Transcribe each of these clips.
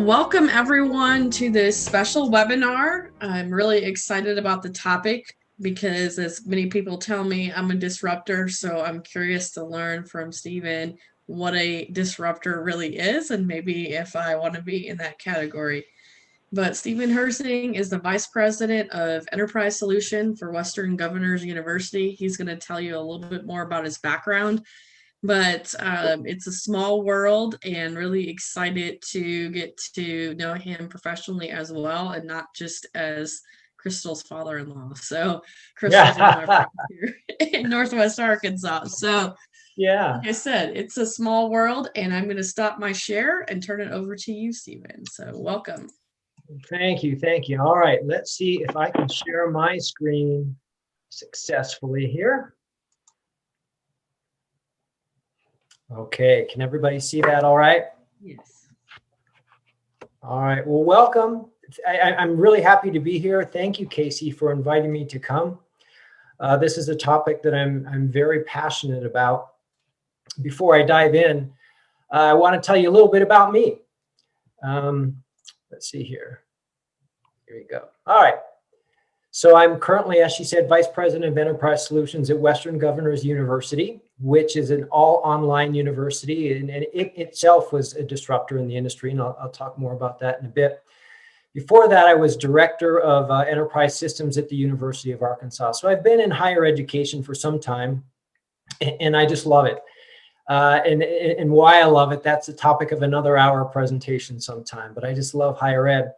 Welcome everyone to this special webinar. I'm really excited about the topic because, as many people tell me, I'm a disruptor, so I'm curious to learn from Stephen what a disruptor really is and maybe if I want to be in that category. But Stephen Herzig is the Vice President of Enterprise Solution for Western Governors University. He's going to tell you a little bit more about his background. But it's a small world, and really excited to get to know him professionally as well, and not just as Crystal's father-in-law. So Crystal's one of my friends here in Northwest Arkansas. So Yeah. like I said, it's a small world, and I'm going to stop my share and turn it over to you, Stephen. So welcome. Thank you. Thank you. All right. Let's see if I can share my screen successfully here. Okay. Can everybody see that all right? Yes. All right. Well, welcome. I'm really happy to be here. Thank you, Casey, for inviting me to come. This is a topic that I'm very passionate about. Before I dive in, I want to tell you a little bit about me. Let's see here. Here we go. All right. So I'm currently, as she said, Vice President of Enterprise Solutions at Western Governors University, which is an all-online university, and it itself was a disruptor in the industry, and I'll talk more about that in a bit. Before that, I was Director of Enterprise Systems at the University of Arkansas. So I've been in higher education for some time, and I just love it. And why I love it, that's the topic of another hour presentation sometime, but I just love higher ed.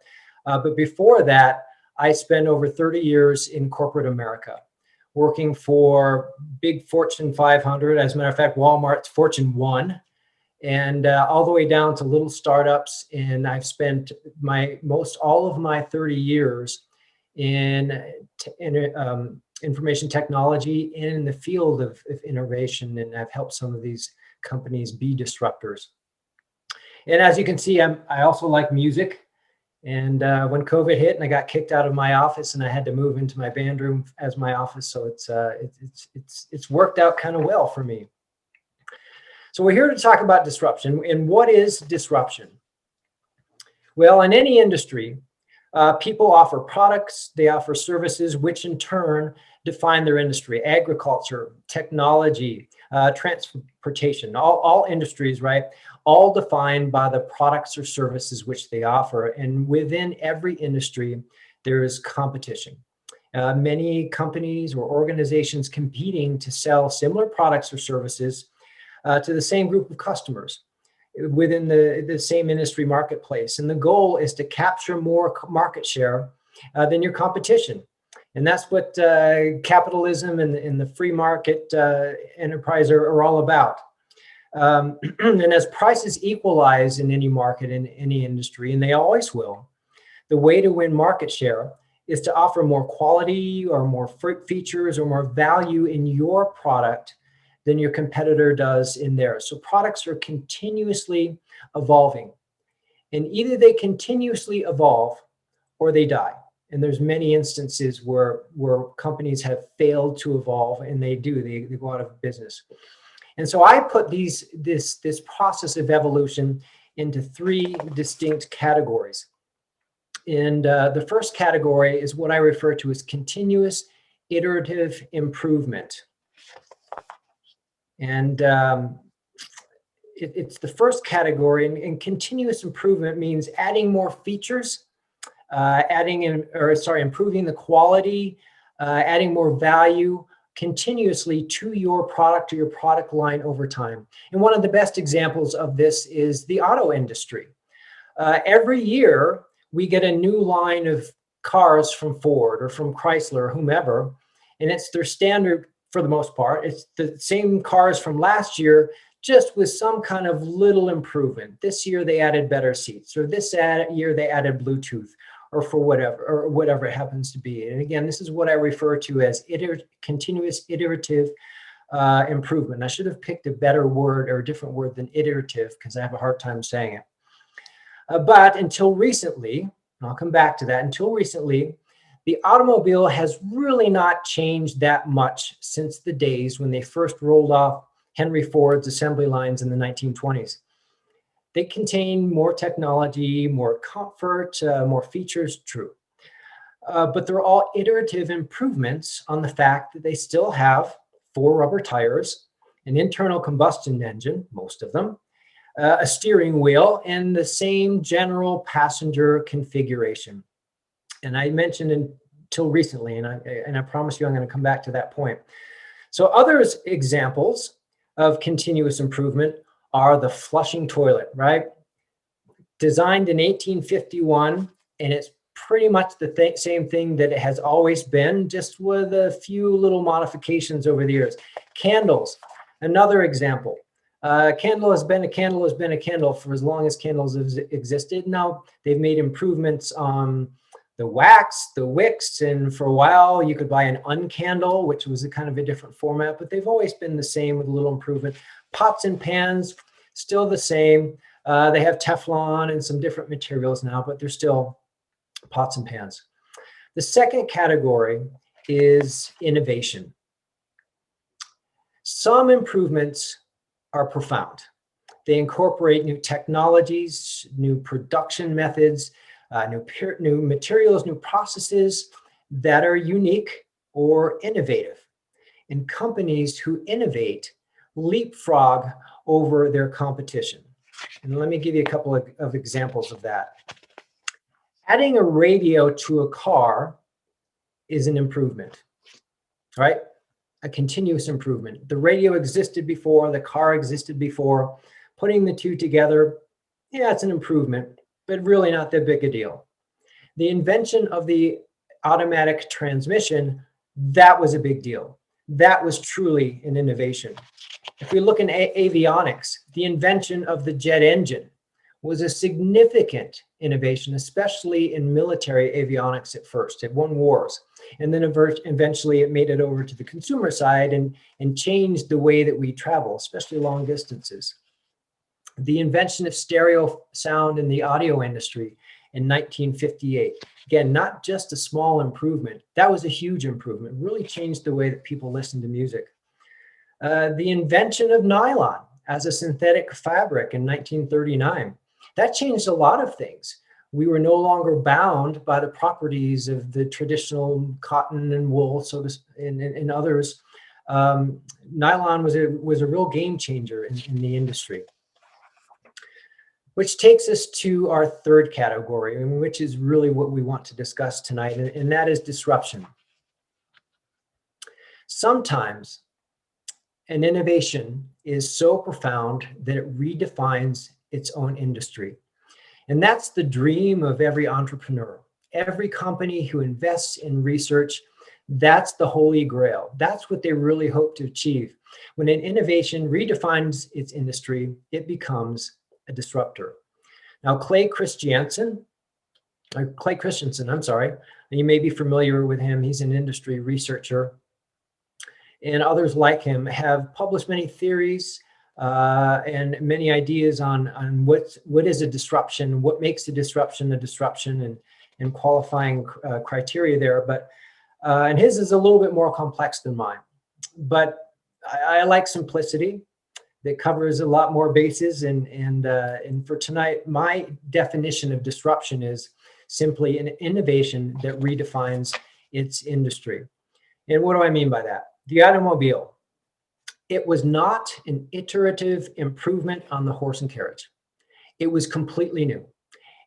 But before that, I spent over 30 years in corporate America, working for big Fortune 500. As a matter of fact, Walmart's Fortune 1, and all the way down to little startups. And I've spent all of my 30 years in information technology and in the field of innovation, and I've helped some of these companies be disruptors. And as you can see, I also like music. And when COVID hit and I got kicked out of my office and I had to move into my band room as my office, so it's worked out kind of well for me. So we're here to talk about disruption. And what is disruption? Well, in any industry, people offer products, they offer services, which in turn define their industry. Agriculture, technology, transportation, all industries, right? All defined by the products or services which they offer. And within every industry, there is competition. Many companies or organizations competing to sell similar products or services to the same group of customers within the same industry marketplace. And the goal is to capture more market share than your competition. And that's what capitalism and the free market enterprise are all about. And as prices equalize in any market, in any industry, and they always will, the way to win market share is to offer more quality or more features or more value in your product than your competitor does in theirs. So products are continuously evolving, and either they continuously evolve or they die. And there's many instances where companies have failed to evolve, and they go out of business. And so I put this process of evolution into three distinct categories. And the first category is what I refer to as continuous iterative improvement. And it's the first category, and continuous improvement means adding more features, improving the quality, adding more value continuously to your product or your product line over time. And one of the best examples of this is the auto industry. Every year, we get a new line of cars from Ford or from Chrysler or whomever, and it's their standard for the most part. It's the same cars from last year, just with some kind of little improvement. This year, they added better seats, or this year, they added Bluetooth, or for whatever it happens to be. And again, this is what I refer to as continuous iterative improvement. I should have picked a better word or a different word than iterative because I have a hard time saying it. But until recently, and I'll come back to that, until recently, the automobile has really not changed that much since the days when they first rolled off Henry Ford's assembly lines in the 1920s. They contain more technology, more comfort, more features, true. But they're all iterative improvements on the fact that they still have 4 rubber tires, an internal combustion engine, most of them, a steering wheel, and the same general passenger configuration. And I mentioned until recently, and I promise you I'm going to come back to that point. So other examples of continuous improvement are the flushing toilet, right? Designed in 1851, and it's pretty much the same thing that it has always been, just with a few little modifications over the years. Candles, another example. Candle has been a candle has been a candle for as long as candles have existed. Now they've made improvements on the wax, the wicks, and for a while you could buy an uncandle, which was a kind of a different format, but they've always been the same with a little improvement. Pots and pans, still the same. They have Teflon and some different materials now, but they're still pots and pans. The second category is innovation. Some improvements are profound. They incorporate new technologies, new production methods, new materials, new processes that are unique or innovative. And companies who innovate leapfrog over their competition. And let me give you a couple of examples of that. Adding a radio to a car is an improvement, right? A continuous improvement. The radio existed before, the car existed before. Putting the two together, yeah, it's an improvement, but really not that big a deal. The invention of the automatic transmission, that was a big deal. That was truly an innovation. If we look in avionics, the invention of the jet engine was a significant innovation, especially in military avionics at first. It won wars. And then eventually it made it over to the consumer side and changed the way that we travel, especially long distances. The invention of stereo sound in the audio industry in 1958. Again, not just a small improvement. That was a huge improvement. It really changed the way that people listen to music. The invention of nylon as a synthetic fabric in 1939. That changed a lot of things. We were no longer bound by the properties of the traditional cotton and wool, and others. Nylon was a real game changer in the industry. Which takes us to our third category, which is really what we want to discuss tonight, and that is disruption. Sometimes an innovation is so profound that it redefines its own industry. And that's the dream of every entrepreneur. Every company who invests in research, that's the holy grail. That's what they really hope to achieve. When an innovation redefines its industry, it becomes a disruptor. Now, Clay Christensen, you may be familiar with him. He's an industry researcher. And others like him have published many theories and many ideas on what is a disruption, what makes a disruption, and qualifying criteria there. But and his is a little bit more complex than mine. But I like simplicity that covers a lot more bases. And for tonight, my definition of disruption is simply an innovation that redefines its industry. And what do I mean by that? The automobile. It was not an iterative improvement on the horse and carriage. It was completely new,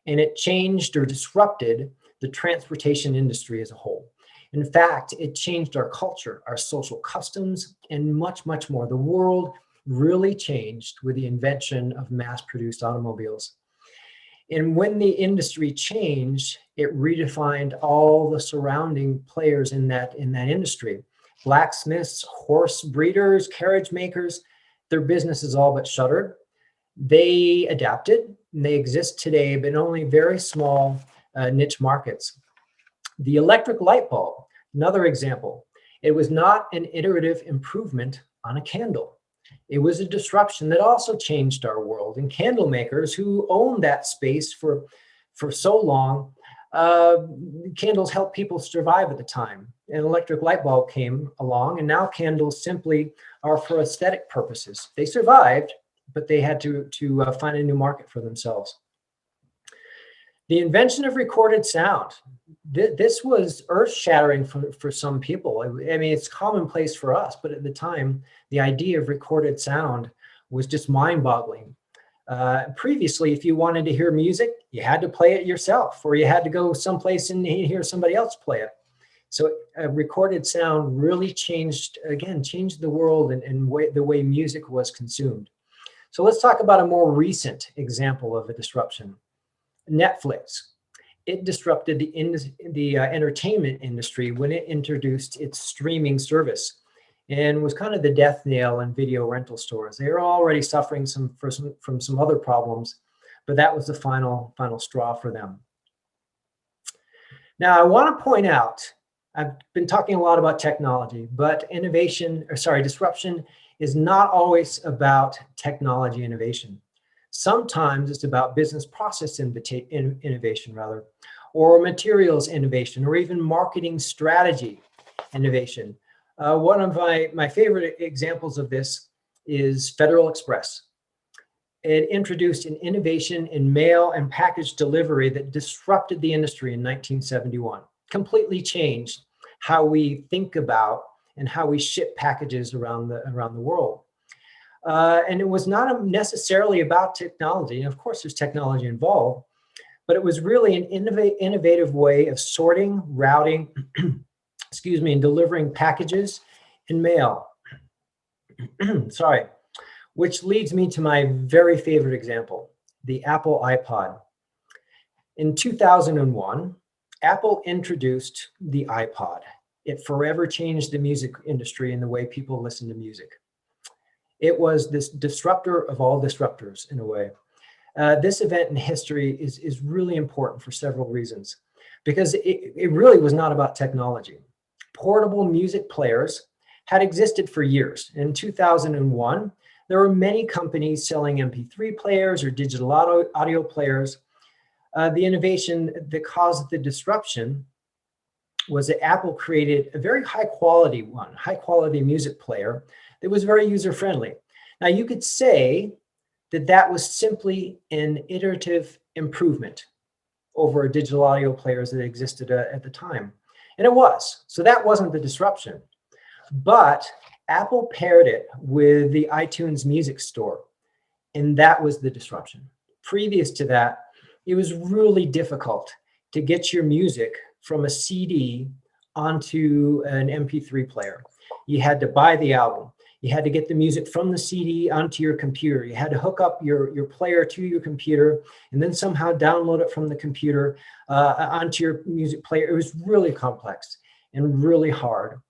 and it changed or disrupted the transportation industry as a whole. In fact, it changed our culture, our social customs, and much, much more. The world really changed with the invention of mass-produced automobiles. And when the industry changed, it redefined all the surrounding players in that industry. Blacksmiths, horse breeders, carriage makers, their businesses all but shuttered. They adapted, and they exist today, but in only very small niche markets. The electric light bulb, another example. It was not an iterative improvement on a candle. It was a disruption that also changed our world. And candle makers who owned that space for so long, candles helped people survive at the time. An electric light bulb came along, and now candles simply are for aesthetic purposes. They survived, but they had to find a new market for themselves. The invention of recorded sound. This was earth-shattering for some people. I mean, it's commonplace for us, but at the time, the idea of recorded sound was just mind-boggling. Previously, if you wanted to hear music, you had to play it yourself, or you had to go someplace and hear somebody else play it. So recorded sound really changed the world and the way music was consumed. So let's talk about a more recent example of a disruption. Netflix. It disrupted the entertainment industry when it introduced its streaming service and was kind of the death nail in video rental stores. They were already suffering from some other problems, but that was the final straw for them. Now, I want to point out, I've been talking a lot about technology, but disruption is not always about technology innovation. Sometimes it's about business process innovation, or materials innovation, or even marketing strategy innovation. One of my favorite examples of this is Federal Express. It introduced an innovation in mail and package delivery that disrupted the industry in 1971, completely changed how we think about and how we ship packages around the world. And it was not necessarily about technology. And of course, there's technology involved, but it was really an innovative way of sorting, routing, and delivering packages and mail. Sorry, which leads me to my very favorite example, the Apple iPod. In 2001, Apple introduced the iPod. It forever changed the music industry and the way people listen to music. It was this disruptor of all disruptors in a way. This event in history is really important for several reasons, because it really was not about technology. Portable music players had existed for years. In 2001, there were many companies selling MP3 players or digital audio players. The innovation that caused the disruption was that Apple created a very high quality music player that was very user-friendly. Now, you could say that was simply an iterative improvement over digital audio players that existed at the time. And it was. So that wasn't the disruption. But Apple paired it with the iTunes Music Store, and that was the disruption. Previous to that, it was really difficult to get your music from a CD onto an MP3 player. You had to buy the album. You had to get the music from the CD onto your computer. You had to hook up your player to your computer and then somehow download it from the computer onto your music player. It was really complex and really hard.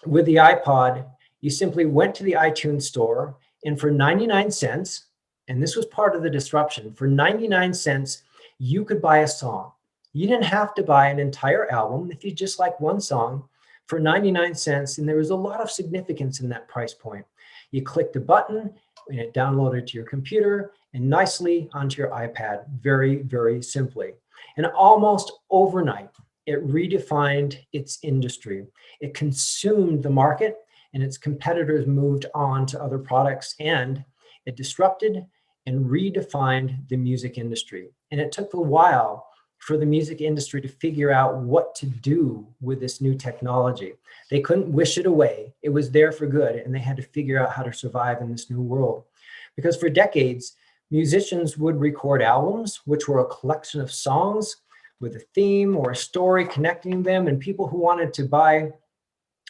With the iPod, you simply went to the iTunes store, and for 99 cents, and this was part of the disruption, for 99 cents, you could buy a song. You didn't have to buy an entire album if you just like one song. For 99 cents, and there was a lot of significance in that price point. You clicked a button and it downloaded to your computer and nicely onto your iPad, very, very simply. And almost overnight, it redefined its industry. It consumed the market and its competitors moved on to other products, and it disrupted and redefined the music industry. And it took a while for the music industry to figure out what to do with this new technology. They couldn't wish it away. It was there for good, and they had to figure out how to survive in this new world. Because for decades, musicians would record albums, which were a collection of songs with a theme or a story connecting them, and people who wanted to buy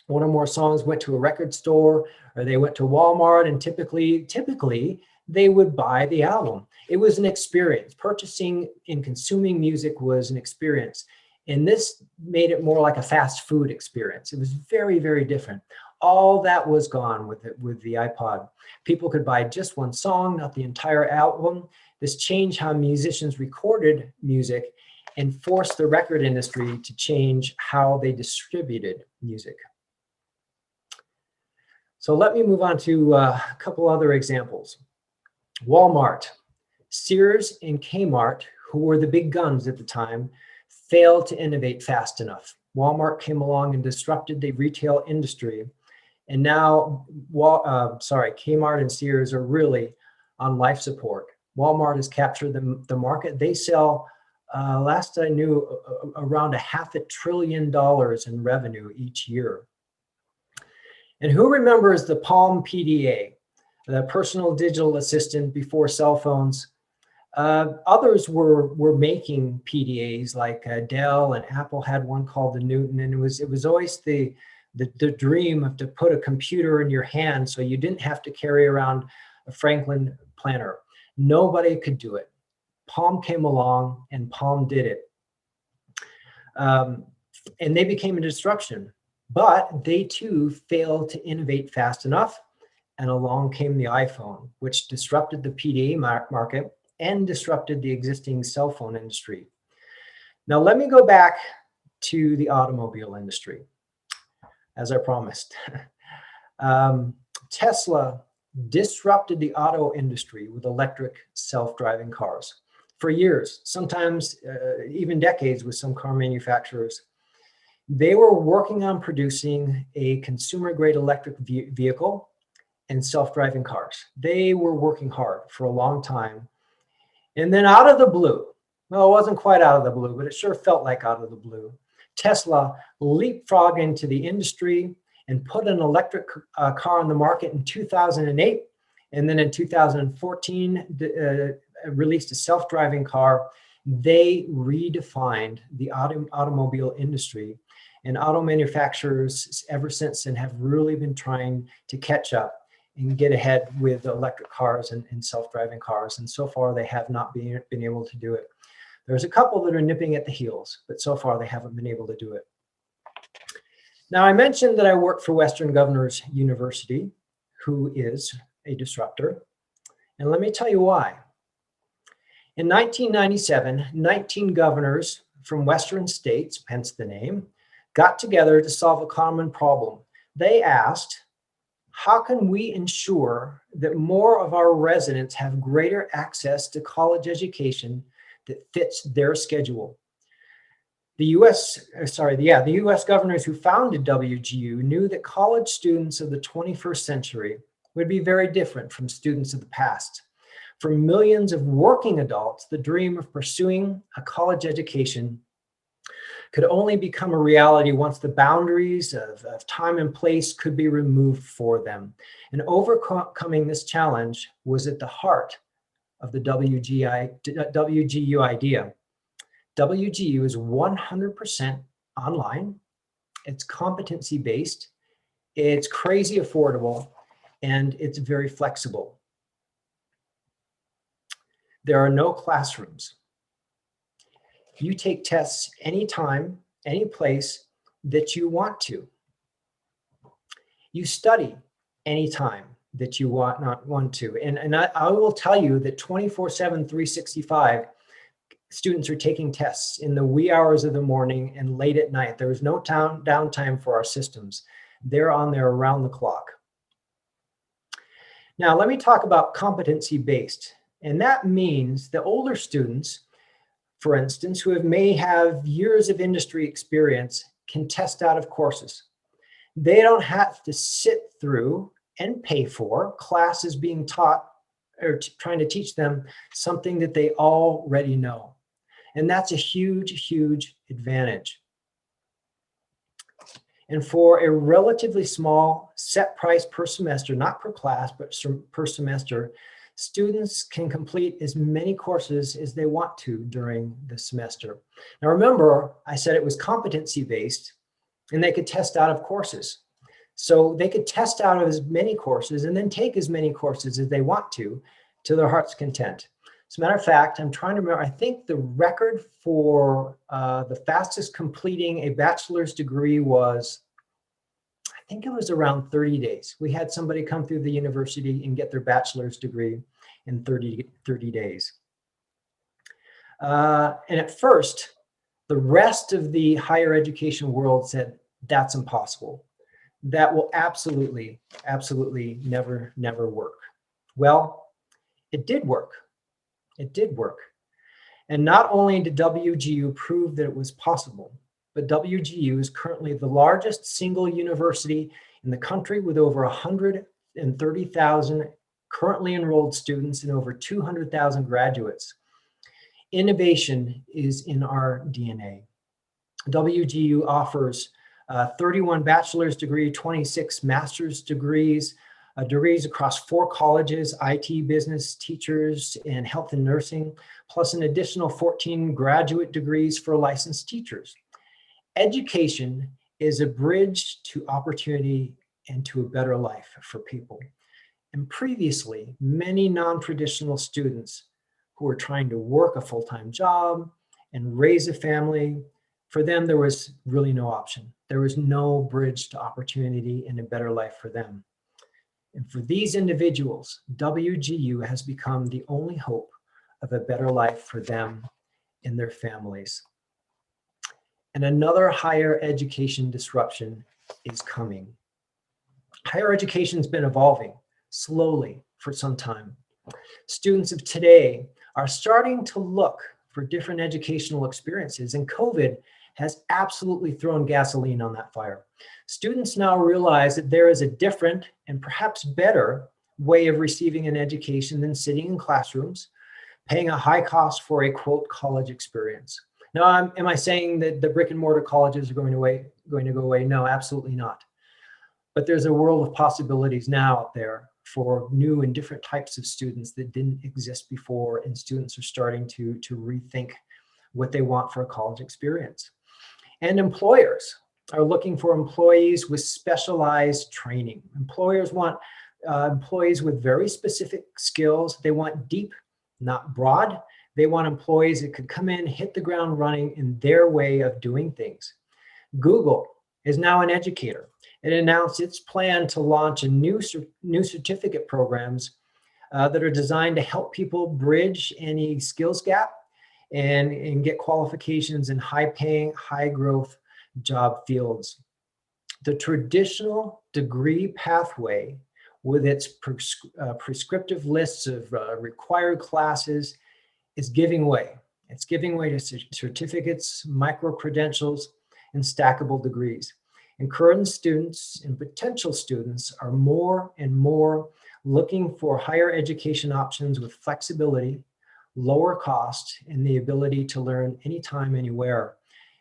one or more songs went to a record store or they went to Walmart, and typically they would buy the album. It was an experience. Purchasing and consuming music was an experience. And this made it more like a fast food experience. It was very, very different. All that was gone with the iPod. People could buy just one song, not the entire album. This changed how musicians recorded music and forced the record industry to change how they distributed music. So let me move on to a couple other examples. Walmart, Sears, and Kmart, who were the big guns at the time, failed to innovate fast enough. Walmart came along and disrupted the retail industry And now, Kmart and Sears are really on life support. Walmart has captured the market. They sell, last I knew, around $500 billion in revenue each year. And who remembers the Palm PDA, the personal digital assistant before cell phones? Others were making PDAs, like Dell and Apple had one called the Newton, and it was always the dream of to put a computer in your hand so you didn't have to carry around a Franklin planner. Nobody could do it. Palm came along and Palm did it. And they became a disruption, but they too failed to innovate fast enough. And along came the iPhone, which disrupted the PDA market and disrupted the existing cell phone industry. Now, let me go back to the automobile industry, as I promised. Tesla disrupted the auto industry with electric self-driving cars for years, sometimes even decades with some car manufacturers. They were working on producing a consumer-grade electric vehicle and self-driving cars. They were working hard for a long time. And then out of the blue, well, it wasn't quite out of the blue, but it sure felt like out of the blue, Tesla leapfrogged into the industry and put an electric car on the market in 2008. And then in 2014, released a self-driving car. They redefined the automobile industry. And auto manufacturers ever since then have really been trying to catch up and get ahead with electric cars and self-driving cars. And so far, they have not been able to do it. There's a couple that are nipping at the heels, but so far they haven't been able to do it. Now, I mentioned that I work for Western Governors University, who is a disruptor. And let me tell you why. In 1997, 19 governors from Western states, hence the name, got together to solve a common problem. They asked, how can we ensure that more of our residents have greater access to college education that fits their schedule? The US governors who founded WGU knew that college students of the 21st century would be very different from students of the past. For millions of working adults, the dream of pursuing a college education could only become a reality once the boundaries of time and place could be removed for them. And overcoming this challenge was at the heart of the WGU idea. WGU is 100% online, it's competency-based, it's crazy affordable, and it's very flexible. There are no classrooms. You take tests anytime, any place that you want to. You study anytime that you want to. And I will tell you that 24/7, 365, students are taking tests in the wee hours of the morning and late at night. There is no downtime for our systems. They're on there around the clock. Now, let me talk about competency-based. And that means the older students, for instance, who may have years of industry experience, can test out of courses. They don't have to sit through and pay for classes being taught or trying to teach them something that they already know. And that's a huge, huge advantage. And for a relatively small set price per semester, not per class, but per semester, students can complete as many courses as they want to during the semester. Now, remember, I said it was competency-based, and they could test out of courses. So they could test out of as many courses and then take as many courses as they want to their heart's content. As a matter of fact, I'm trying to remember, I think the record for the fastest completing a bachelor's degree was, I think it was around 30 days. We had somebody come through the university and get their bachelor's degree in 30 days. And at first, the rest of the higher education world said, that's impossible. That will absolutely, absolutely never work. Well, it did work. It did work. And not only did WGU prove that it was possible, but WGU is currently the largest single university in the country with over 130,000 currently enrolled students and over 200,000 graduates. Innovation is in our DNA. WGU offers 31 bachelor's degree, 26 master's degrees, degrees across 4 colleges, IT, business, teachers, and health and nursing, plus an additional 14 graduate degrees for licensed teachers. Education is a bridge to opportunity and to a better life for people. And previously, many non-traditional students who were trying to work a full-time job and raise a family, for them, there was really no option. There was no bridge to opportunity and a better life for them. And for these individuals, WGU has become the only hope of a better life for them and their families. And another higher education disruption is coming. Higher education has been evolving slowly for some time. Students of today are starting to look for different educational experiences, and COVID has absolutely thrown gasoline on that fire. Students now realize that there is a different and perhaps better way of receiving an education than sitting in classrooms, paying a high cost for a quote college experience. Now, am I saying that the brick and mortar colleges are going to go away? No, absolutely not. But there's a world of possibilities now out there for new and different types of students that didn't exist before, and students are starting to rethink what they want for a college experience. And employers are looking for employees with specialized training. Employers want employees with very specific skills. They want deep, not broad. They want employees that could come in, hit the ground running in their way of doing things. Google is now an educator. It announced its plan to launch a new certificate programs that are designed to help people bridge any skills gap and get qualifications in high-paying, high-growth job fields. The traditional degree pathway, with its prescriptive lists of required classes, is giving way. It's giving way to certificates, micro-credentials, and stackable degrees. And current students and potential students are more and more looking for higher education options with flexibility, lower cost, and the ability to learn anytime, anywhere.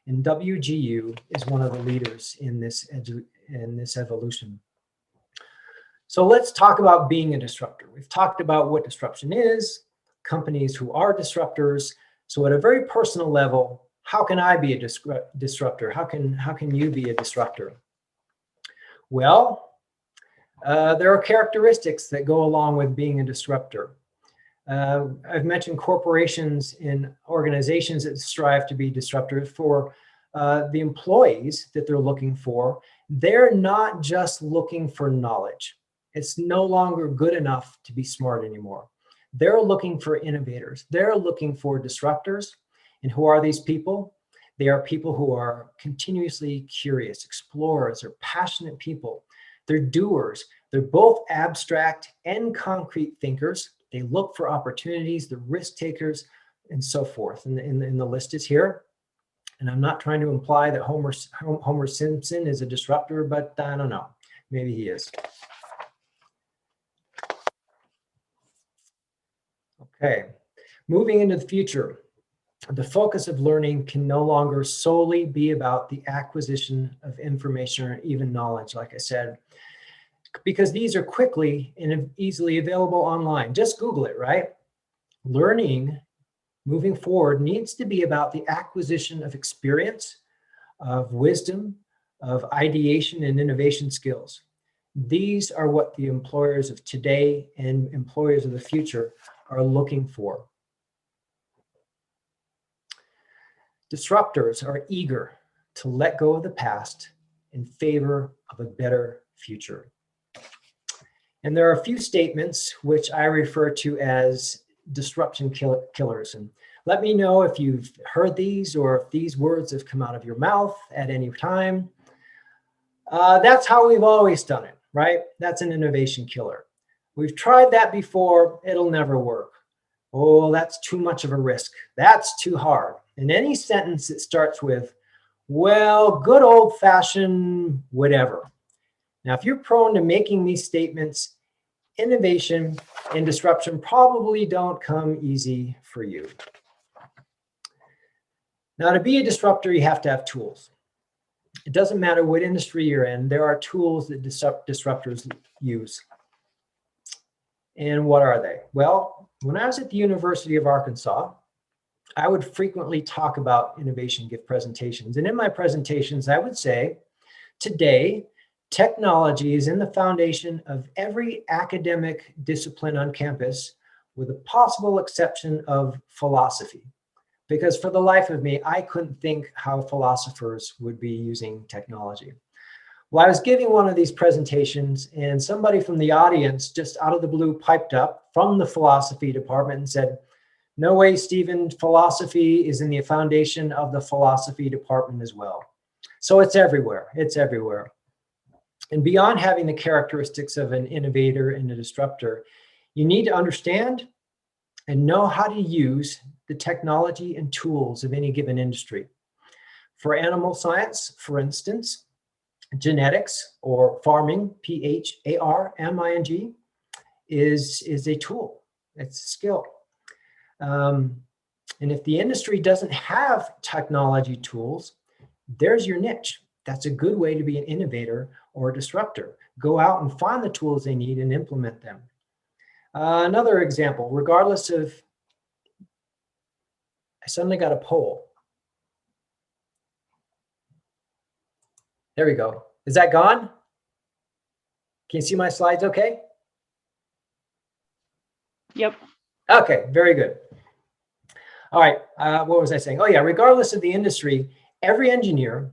And WGU is one of the leaders in this evolution. So let's talk about being a disruptor. We've talked about what disruption is, companies who are disruptors. So at a very personal level, how can I be a disruptor? How can you be a disruptor? Well, there are characteristics that go along with being a disruptor. I've mentioned corporations and organizations that strive to be disruptors. For the employees that they're looking for, they're not just looking for knowledge. It's no longer good enough to be smart anymore. They're looking for innovators. They're looking for disruptors. And who are these people? They are people who are continuously curious, explorers, or passionate people. They're doers. They're both abstract and concrete thinkers. They look for opportunities, they're risk takers, and so forth. And the list is here. And I'm not trying to imply that Homer Simpson is a disruptor, but I don't know. Maybe he is. Okay, moving into the future. The focus of learning can no longer solely be about the acquisition of information or even knowledge, like I said, because these are quickly and easily available online. Just Google it, right? Learning moving forward needs to be about the acquisition of experience, of wisdom, of ideation and innovation skills. These are what the employers of today and employers of the future are looking for. Disruptors are eager to let go of the past in favor of a better future. And there are a few statements which I refer to as disruption killers. And let me know if you've heard these or if these words have come out of your mouth at any time. That's how we've always done it, right? That's an innovation killer. We've tried that before, it'll never work. Oh, that's too much of a risk. That's too hard. In any sentence that starts with, well, good old-fashioned whatever, Now, if you're prone to making these statements, innovation and disruption probably don't come easy for you. Now, to be a disruptor, you have to have tools. It doesn't matter what industry you're in, there are tools that disruptors use. And what are they? Well, when I was at the University of Arkansas, I would frequently talk about innovation, give presentations. And in my presentations, I would say, today, technology is in the foundation of every academic discipline on campus, with a possible exception of philosophy. Because for the life of me, I couldn't think how philosophers would be using technology. Well, I was giving one of these presentations, and somebody from the audience just out of the blue piped up from the philosophy department and said, "No way, Stephen, philosophy is in the foundation of the philosophy department as well." So it's everywhere. It's everywhere. And beyond having the characteristics of an innovator and a disruptor, you need to understand and know how to use the technology and tools of any given industry. For animal science, for instance, genetics or farming, PHARMING, is a tool. It's a skill. And if the industry doesn't have technology tools, there's your niche. That's a good way to be an innovator or a disruptor. Go out and find the tools they need and implement them. Another example, regardless of, I suddenly got a poll. There we go. Is that gone? Can you see my slides okay? Yep. Okay, very good. All right, what was I saying? Oh yeah, regardless of the industry, every engineer,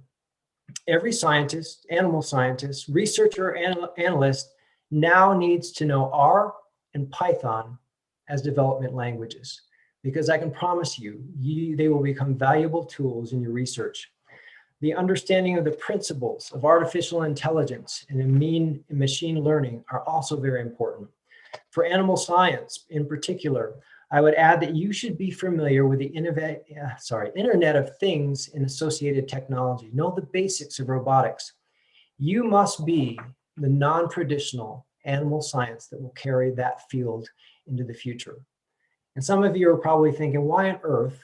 every scientist, animal scientist, researcher, analyst now needs to know R and Python as development languages, because I can promise you, they will become valuable tools in your research. The understanding of the principles of artificial intelligence and machine learning are also very important. For animal science in particular, I would add that you should be familiar with the Internet of Things and associated technology. Know the basics of robotics. You must be the non-traditional animal science that will carry that field into the future. And some of you are probably thinking, why on earth,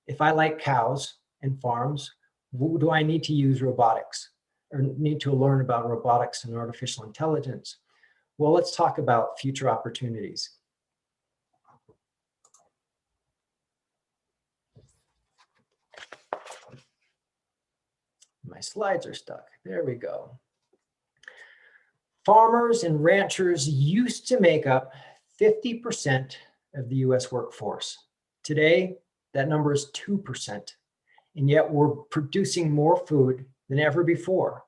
if I like cows and farms, do I need to use robotics or need to learn about robotics and artificial intelligence? Well, let's talk about future opportunities. My slides are stuck. There we go. Farmers and ranchers used to make up 50% of the US workforce. Today, that number is 2%. And yet we're producing more food than ever before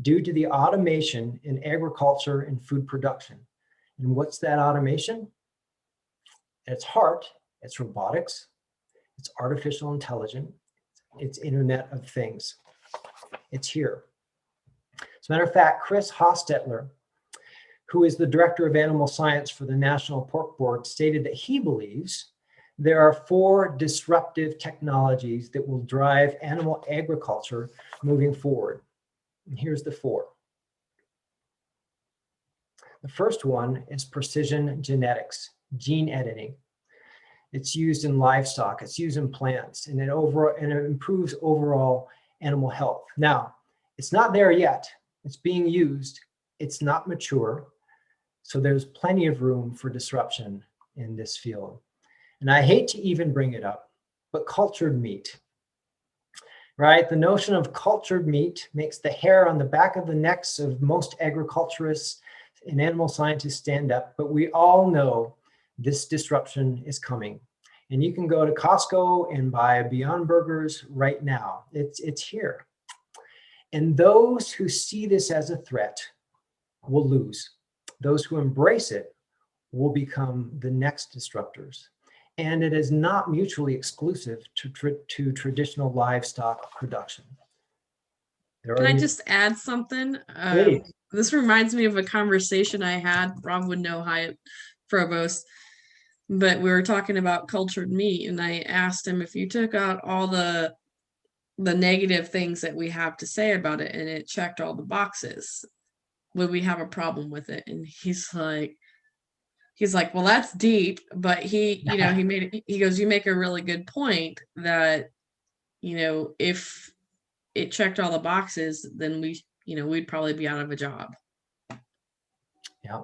due to the automation in agriculture and food production. And what's that automation? At its heart, it's robotics, it's artificial intelligence, it's Internet of Things. It's here. As a matter of fact, Chris Hostetler, who is the director of animal science for the National Pork Board, stated that he believes there are 4 disruptive technologies that will drive animal agriculture moving forward. And here's the 4. The first one is precision genetics, gene editing. It's used in livestock, it's used in plants, and it improves overall animal health. Now, it's not there yet. It's being used. It's not mature. So there's plenty of room for disruption in this field. And I hate to even bring it up, but cultured meat, right? The notion of cultured meat makes the hair on the back of the necks of most agriculturists and animal scientists stand up, but we all know this disruption is coming. And you can go to Costco and buy Beyond Burgers right now. It's here. And those who see this as a threat will lose. Those who embrace it will become the next disruptors. And it is not mutually exclusive to traditional livestock production. Can I just add something? This reminds me of a conversation I had. Rob would know Hyatt Provost, but we were talking about cultured meat, and I asked him if you took out all the negative things that we have to say about it, and it checked all the boxes. would we have a problem with it? And he's like, well, that's deep, but he goes, you make a really good point that, if it checked all the boxes, then we'd probably be out of a job. Yeah.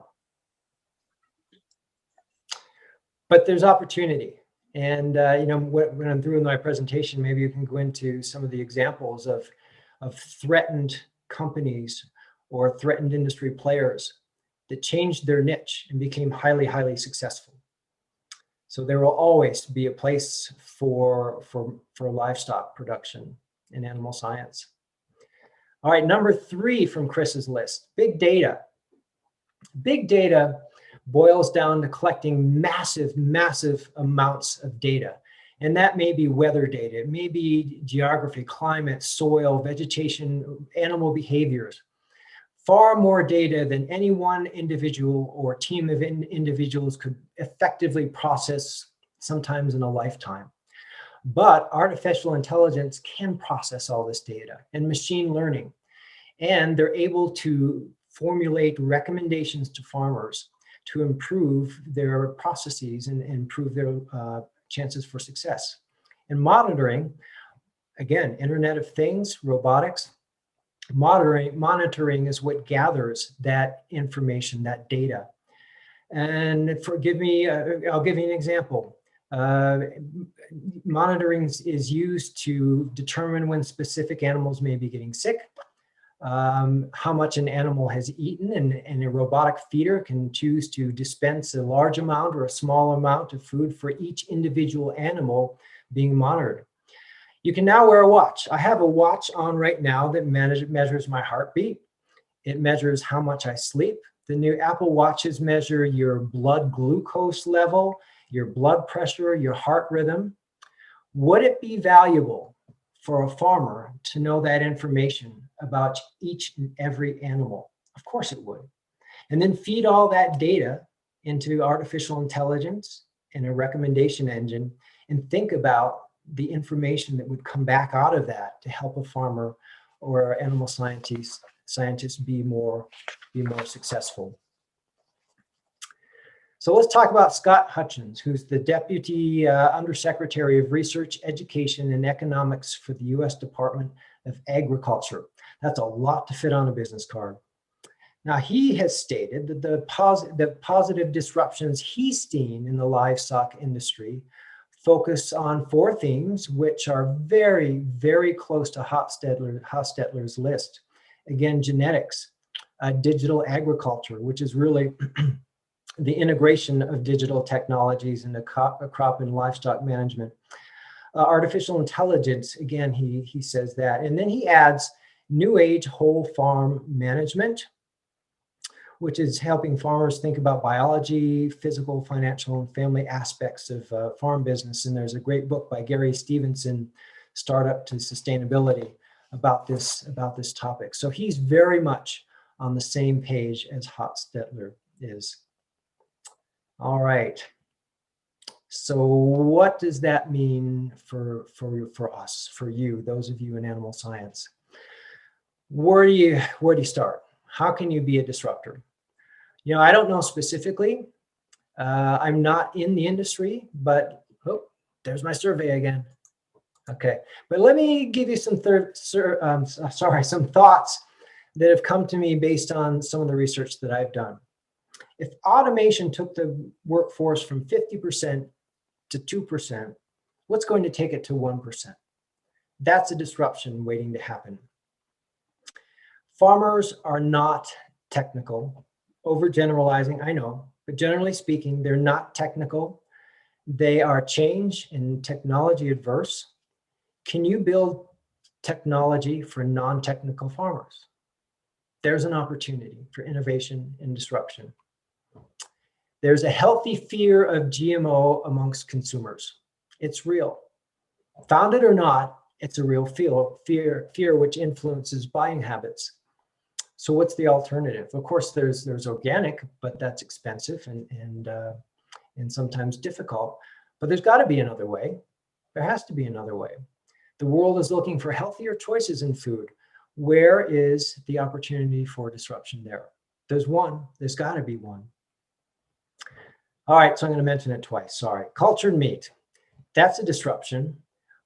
But there's opportunity. And, when I'm through with my presentation, maybe you can go into some of the examples of threatened companies or threatened industry players that changed their niche and became highly, highly successful. So there will always be a place for livestock production in animal science. All right, number 3 from Chris's list, big data. Big data boils down to collecting massive, massive amounts of data. And that may be weather data, it may be geography, climate, soil, vegetation, animal behaviors. Far more data than any one individual or team of individuals could effectively process, sometimes in a lifetime. But artificial intelligence can process all this data, and machine learning. And they're able to formulate recommendations to farmers to improve their processes and improve their chances for success. And monitoring, again, Internet of Things, robotics, monitoring is what gathers that information, that data. And I'll give you an example. Monitoring is used to determine when specific animals may be getting sick, how much an animal has eaten, and a robotic feeder can choose to dispense a large amount or a small amount of food for each individual animal being monitored. You can now wear a watch. I have a watch on right now that measures my heartbeat. It measures how much I sleep. The new Apple Watches measure your blood glucose level, your blood pressure, your heart rhythm. Would it be valuable for a farmer to know that information about each and every animal? Of course it would. And then feed all that data into artificial intelligence and a recommendation engine, and think about the information that would come back out of that to help a farmer or animal scientists be more successful. So let's talk about Scott Hutchins, who's the Deputy Undersecretary of Research, Education, and Economics for the U.S. Department of Agriculture. That's a lot to fit on a business card. Now, he has stated that the positive disruptions he's seen in the livestock industry focus on 4 themes, which are very, very close to Hostetler's list. Again, genetics, digital agriculture, which is really the integration of digital technologies into crop and livestock management. Artificial intelligence, again, he says that. And then he adds new age whole farm management, which is helping farmers think about biology, physical, financial, and family aspects of farm business. And there's a great book by Gary Stevenson, Startup to Sustainability, about this topic. So he's very much on the same page as Hostetler is. All right. So what does that mean for us, for you, those of you in animal science? Where do you start? How can you be a disruptor? I don't know specifically. I'm not in the industry, but there's my survey again. Okay, but let me give you some thoughts that have come to me based on some of the research that I've done. If automation took the workforce from 50% to 2%, what's going to take it to 1%? That's a disruption waiting to happen. Farmers are not technical. Overgeneralizing, I know, but generally speaking, they're not technical. They are change and technology adverse. Can you build technology for non-technical farmers? There's an opportunity for innovation and disruption. There's a healthy fear of GMO amongst consumers. It's real. Found it or not, it's a real fear which influences buying habits. So what's the alternative? Of course, there's organic, but that's expensive and sometimes difficult. But there's got to be another way. There has to be another way. The world is looking for healthier choices in food. Where is the opportunity for disruption there? There's one. There's got to be one. All right, so I'm going to mention it twice. Sorry. Cultured meat. That's a disruption.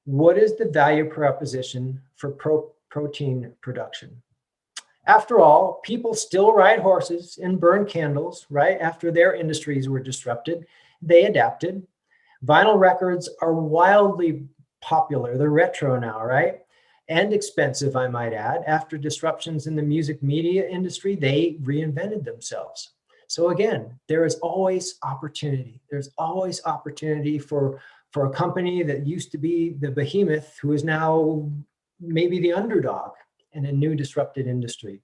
What is the value proposition for protein production? After all, people still ride horses and burn candles, right? After their industries were disrupted, they adapted. Vinyl records are wildly popular. They're retro now, right? And expensive, I might add. After disruptions in the music media industry, they reinvented themselves. So again, there is always opportunity. There's always opportunity for a company that used to be the behemoth who is now maybe the underdog in a new disrupted industry.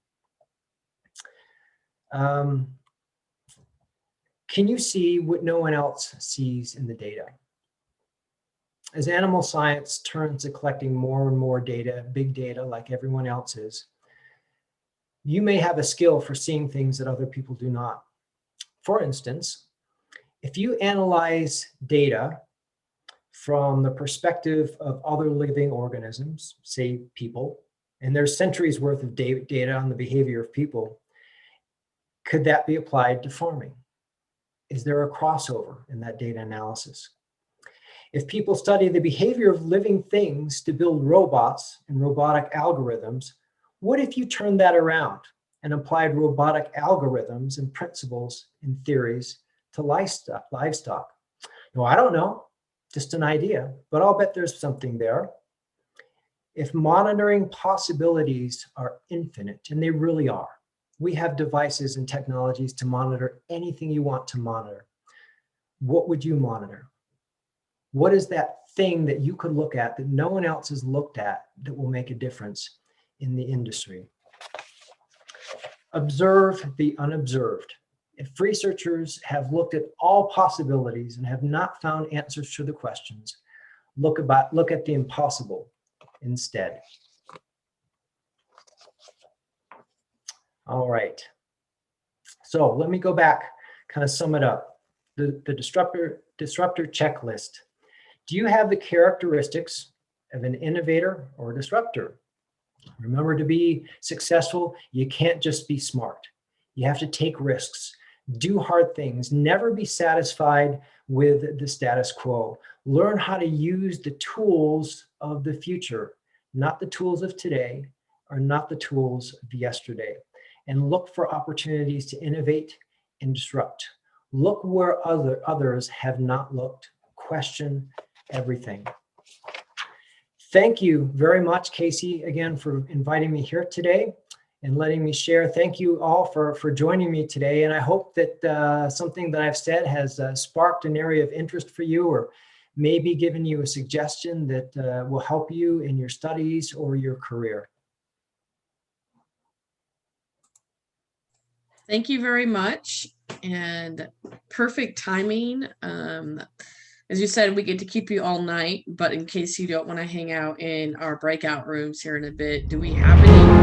Can you see what no one else sees in the data? As animal science turns to collecting more and more data, big data like everyone else is, you may have a skill for seeing things that other people do not. For instance, if you analyze data from the perspective of other living organisms, say people, and there's centuries worth of data on the behavior of people, could that be applied to farming? Is there a crossover in that data analysis? If people study the behavior of living things to build robots and robotic algorithms, what if you turned that around and applied robotic algorithms and principles and theories to livestock? No, I don't know, just an idea, but I'll bet there's something there. If monitoring possibilities are infinite, and they really are, we have devices and technologies to monitor anything you want to monitor. What would you monitor? What is that thing that you could look at that no one else has looked at that will make a difference in the industry? Observe the unobserved. If researchers have looked at all possibilities and have not found answers to the questions, look at the impossible instead. All right. So let me go back, kind of sum it up. The disruptor checklist. Do you have the characteristics of an innovator or a disruptor? Remember, to be successful, you can't just be smart. You have to take risks, do hard things, never be satisfied with the status quo. Learn how to use the tools of the future, not the tools of today, or not the tools of yesterday. And look for opportunities to innovate and disrupt. Look where others have not looked. Question everything. Thank you very much, Casey, again, for inviting me here today and letting me share. Thank you all for joining me today. And I hope that something that I've said has sparked an area of interest for you, or maybe given you a suggestion that will help you in your studies or your career. Thank you very much, and perfect timing. As you said, we get to keep you all night, but in case you don't want to hang out in our breakout rooms here in a bit, do we have any